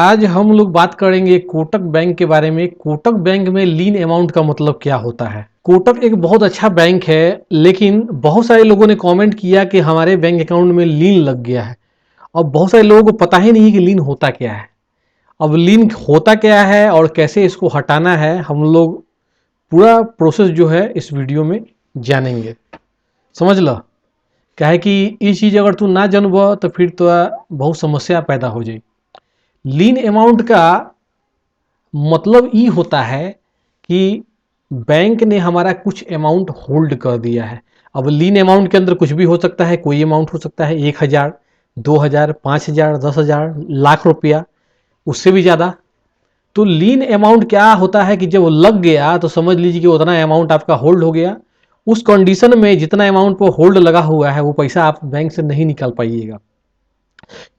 आज हम लोग बात करेंगे कोटक बैंक के बारे में। कोटक बैंक में लीन अमाउंट का मतलब क्या होता है। कोटक एक बहुत अच्छा बैंक है, लेकिन बहुत सारे लोगों ने कमेंट किया कि हमारे बैंक अकाउंट में लीन लग गया है। और बहुत सारे लोगों को पता ही नहीं कि लीन होता क्या है। अब लीन होता क्या है और कैसे इसको हटाना है, हम लोग पूरा प्रोसेस जो है इस वीडियो में जानेंगे। समझ लो, क्या है कि ये चीज़ अगर तू ना जानब तो फिर तो बहुत समस्या पैदा हो जाए। लीन अमाउंट का मतलब ये होता है कि बैंक ने हमारा कुछ अमाउंट होल्ड कर दिया है। अब लीन अमाउंट के अंदर कुछ भी हो सकता है, कोई अमाउंट हो सकता है 1,000, 2,000, 5,000, 10,000, लाख रुपया, उससे भी ज़्यादा। तो लीन अमाउंट क्या होता है कि जब वो लग गया तो समझ लीजिए कि उतना अमाउंट आपका होल्ड हो गया। उस कंडीशन में जितना अमाउंट पर होल्ड लगा हुआ है वो पैसा आप बैंक से नहीं निकाल पाइएगा।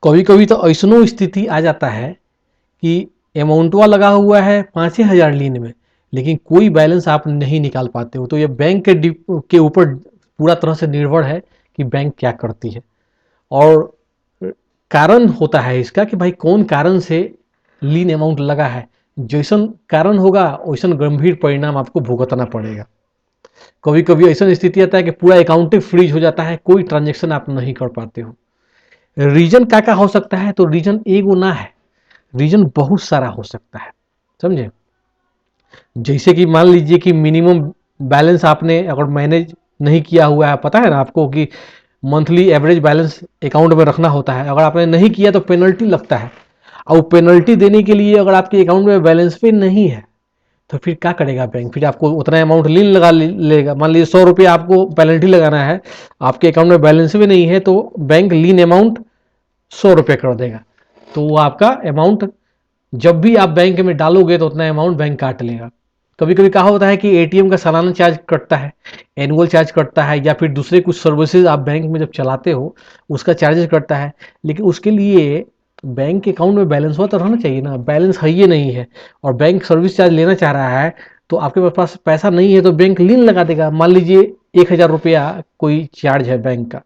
कभी कभी तो ऐसनो स्थिति आ जाता है कि अमाउंटवा लगा हुआ है 5,000 लीन में, लेकिन कोई बैलेंस आप नहीं निकाल पाते हो। तो ये बैंक के ऊपर पूरा तरह से निर्भर है कि बैंक क्या करती है। और कारण होता है इसका कि भाई कौन कारण से लीन अमाउंट लगा है। जैसन कारण होगा वैसन गंभीर परिणाम आपको भुगतना पड़ेगा। कभी कभी ऐसा स्थिति आता है कि पूरा अकाउंट फ्रीज हो जाता है, कोई ट्रांजेक्शन आप नहीं कर पाते हो। रीजन क्या हो सकता है, तो रीजन एगो ना है, रीजन बहुत सारा हो सकता है। समझे, जैसे कि मान लीजिए कि मिनिमम बैलेंस आपने अगर मैनेज नहीं किया हुआ है, पता है ना आपको कि मंथली एवरेज बैलेंस अकाउंट में रखना होता है। अगर आपने नहीं किया तो पेनल्टी लगता है, और पेनल्टी देने के लिए अगर आपके अकाउंट में बैलेंस पे नहीं है तो फिर क्या करेगा बैंक, फिर आपको उतना अमाउंट लीन लगा लेगा। मान लीजिए 100 रुपये आपको पेनल्टी लगाना है, आपके अकाउंट में बैलेंस भी नहीं है, तो बैंक लीन अमाउंट 100 रुपये कर देगा। तो वो आपका अमाउंट जब भी आप बैंक में डालोगे तो उतना अमाउंट बैंक काट लेगा। कभी कभी क्या होता है कि एटीएम का सालाना चार्ज कटता है, एनुअल चार्ज कटता है, या फिर दूसरे कुछ सर्विसेज आप बैंक में जब चलाते हो उसका चार्जेस कटता है। लेकिन उसके लिए बैंक के अकाउंट में बैलेंस हुआ तो रहना चाहिए ना, बैलेंस है ये नहीं है और बैंक सर्विस चार्ज लेना चाह रहा है, तो आपके पास पैसा नहीं है तो बैंक लीन लगा देगा। मान लीजिए 1,000 रुपया कोई चार्ज है बैंक का,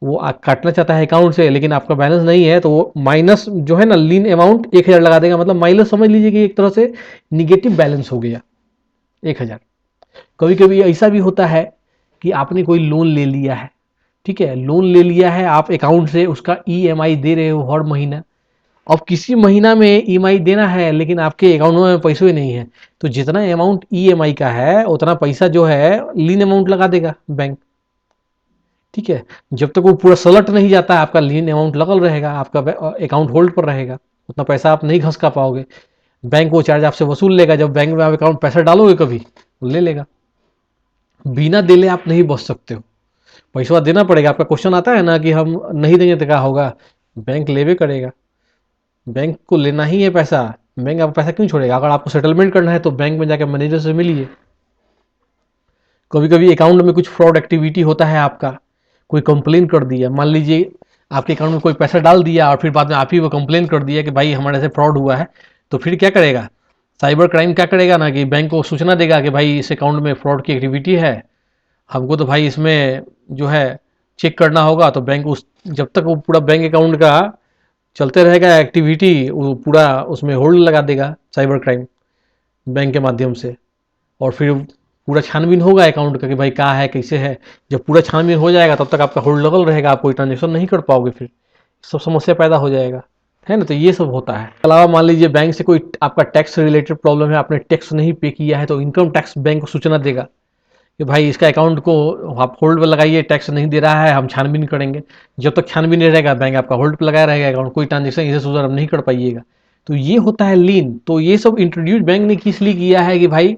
वो काटना चाहता है अकाउंट से, लेकिन आपका बैलेंस नहीं है, तो वो माइनस जो है ना लीन अमाउंट 1,000 लगा देगा। मतलब माइनस समझ लीजिए कि एक तरह से निगेटिव बैलेंस हो गया 1,000। कभी कभी ऐसा भी होता है कि आपने कोई लोन ले लिया है, ठीक है, लोन ले लिया है आप अकाउंट से, उसका ईएमआई दे रहे हो हर महीना। अब किसी महीना में ईएमआई देना है लेकिन आपके अकाउंट में पैसे नहीं है, तो जितना अमाउंट ईएमआई का है उतना पैसा जो है लीन अमाउंट लगा देगा बैंक। ठीक है, जब तक वो पूरा सलट नहीं जाता है आपका लीन अमाउंट लगल रहेगा, आपका अकाउंट होल्ड पर रहेगा, उतना पैसा आप नहीं घसका पाओगे। बैंक वो चार्ज आपसे वसूल लेगा, जब बैंक में आप अकाउंट पैसा डालोगे कभी वो ले लेगा। बिना दिले आप नहीं बच सकते हो, पैसा देना पड़ेगा। आपका क्वेश्चन आता है ना कि हम नहीं देंगे तो क्या होगा, बैंक लेवे करेगा, बैंक को लेना ही है पैसा। बैंक आपका पैसा क्यों छोड़ेगा। अगर आपको सेटलमेंट करना है तो बैंक में जाकर मैनेजर से मिलिए। कभी कभी अकाउंट में कुछ फ्रॉड एक्टिविटी होता है, आपका कोई कंप्लेन कर दिया, मान लीजिए आपके अकाउंट में कोई पैसा डाल दिया और फिर बाद में आप ही वो कंप्लेन कर दिया कि भाई हमारे से फ्रॉड हुआ है, तो फिर क्या करेगा साइबर क्राइम, क्या करेगा ना कि बैंक को सूचना देगा कि भाई इस अकाउंट में फ्रॉड की एक्टिविटी है, हमको तो भाई इसमें जो है चेक करना होगा। तो बैंक उस जब तक वो पूरा बैंक अकाउंट का चलते रहेगा एक्टिविटी, वो पूरा उसमें होल्ड लगा देगा साइबर क्राइम बैंक के माध्यम से। और फिर पूरा छानबीन होगा अकाउंट का कि भाई कहाँ है कैसे है। जब पूरा छानबीन हो जाएगा तब तक आपका होल्ड लगल रहेगा, आप कोई ट्रांजेक्शन नहीं कर पाओगे, फिर सब समस्या पैदा हो जाएगा, है ना। तो ये सब होता है। अलावा मान लीजिए बैंक से कोई आपका टैक्स रिलेटेड प्रॉब्लम है, आपने टैक्स नहीं पे किया है, तो इनकम टैक्स बैंक को सूचना देगा कि भाई इसका अकाउंट को आप होल्ड पर लगाइए, टैक्स नहीं दे रहा है, हम छानबीन करेंगे। जब तक छानबीन नहीं रहेगा बैंक आपका होल्ड पर लगाया रहेगा अकाउंट, कोई ट्रांजेक्शन इसे सुधार नहीं कर पाइएगा। तो ये होता है लीन। तो ये सब इंट्रोड्यूस बैंक ने किस लिए किया है कि भाई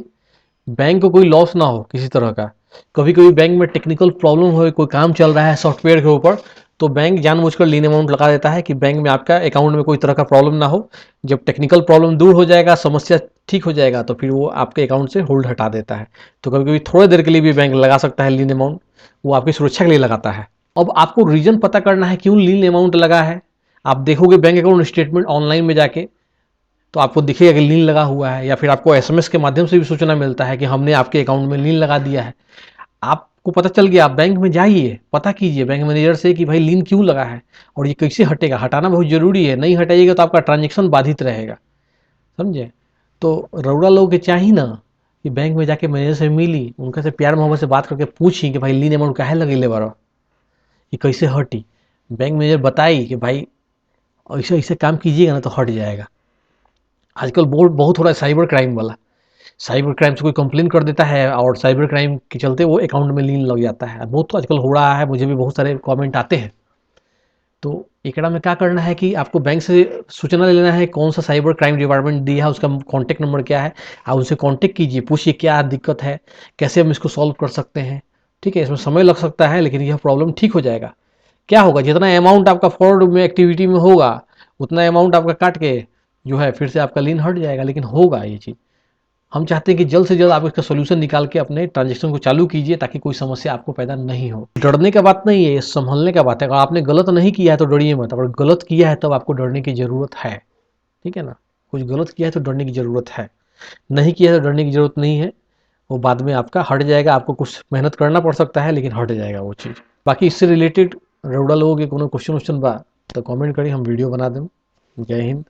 बैंक को कोई लॉस ना हो किसी तरह का। कभी कभी बैंक में टेक्निकल प्रॉब्लम हो, कोई काम चल रहा है सॉफ्टवेयर के ऊपर, तो बैंक जानबूझकर लीन अमाउंट लगा देता है कि बैंक में आपका अकाउंट में कोई तरह का प्रॉब्लम ना हो। जब टेक्निकल प्रॉब्लम दूर हो जाएगा, समस्या ठीक हो जाएगा, तो फिर वो आपके अकाउंट से होल्ड हटा देता है। तो कभी कभी थोड़ी देर के लिए भी बैंक लगा सकता है लीन अमाउंट, वो आपकी सुरक्षा के लिए लगाता है। अब आपको रीजन पता करना है क्यों लीन अमाउंट लगा है। आप देखोगे बैंक अकाउंट स्टेटमेंट ऑनलाइन में जाके, तो आपको दिखेगा कि लीन लगा हुआ है, या फिर आपको एसएमएस के माध्यम से भी सूचना मिलता है कि हमने आपके अकाउंट में लीन लगा दिया है। आपको आपको पता चल गया, आप बैंक में जाइए, पता कीजिए बैंक मैनेजर से कि भाई लीन क्यों लगा है और ये कैसे हटेगा। हटाना बहुत ज़रूरी है, नहीं हटाइएगा तो आपका ट्रांजेक्शन बाधित रहेगा, समझे। तो रउरा लोग के चाहिए ना कि बैंक में जाके मैनेजर से मिली, उनका से प्यार मोहब्बत से बात करके पूछी कि भाई लीन अमाउंट काहे लगेले बारो, ये कैसे हटी। बैंक मैनेजर बताई कि भाई ऐसे ऐसे काम कीजिएगा ना तो हट जाएगा। आजकल बहुत बहुत हो रहा है साइबर क्राइम वाला, साइबर क्राइम से कोई कंप्लेन कर देता है और साइबर क्राइम के चलते वो अकाउंट में लीन लग जाता है। बहुत तो आजकल हो रहा है, मुझे भी बहुत सारे कमेंट आते हैं। तो एकड़ा में क्या करना है कि आपको बैंक से सूचना ले लेना है, कौन सा साइबर क्राइम डिपार्टमेंट दिया है, उसका कॉन्टैक्ट नंबर क्या है। आप उनसे कॉन्टैक्ट कीजिए, पूछिए क्या दिक्कत है, कैसे हम इसको सॉल्व कर सकते हैं। ठीक है, इसमें समय लग सकता है लेकिन यह प्रॉब्लम ठीक हो जाएगा। क्या होगा, जितना अमाउंट आपका फ्रॉड में एक्टिविटी में होगा उतना अमाउंट आपका काट के जो है फिर से आपका लीन हट जाएगा, लेकिन होगा ये चीज़। हम चाहते हैं कि जल्द से जल्द आप इसका सॉल्यूशन निकाल के अपने ट्रांजेक्शन को चालू कीजिए ताकि कोई समस्या आपको पैदा नहीं हो। डरने का बात नहीं है, ये संभलने का बात है। अगर आपने गलत नहीं किया है तो डरिए मत, अगर गलत किया है तब आपको डरने की ज़रूरत है। ठीक है ना, कुछ गलत किया है तो डरने की ज़रूरत है, नहीं किया है तो डरने की ज़रूरत नहीं है। वो बाद में आपका हट जाएगा, आपको कुछ मेहनत करना पड़ सकता है लेकिन हट जाएगा वो चीज़। बाकी इससे रिलेटेड रउड़ा लोगों के कोनो क्वेश्चन उश्चन बा तो कमेंट करी, हम वीडियो बना दें। जय हिंद।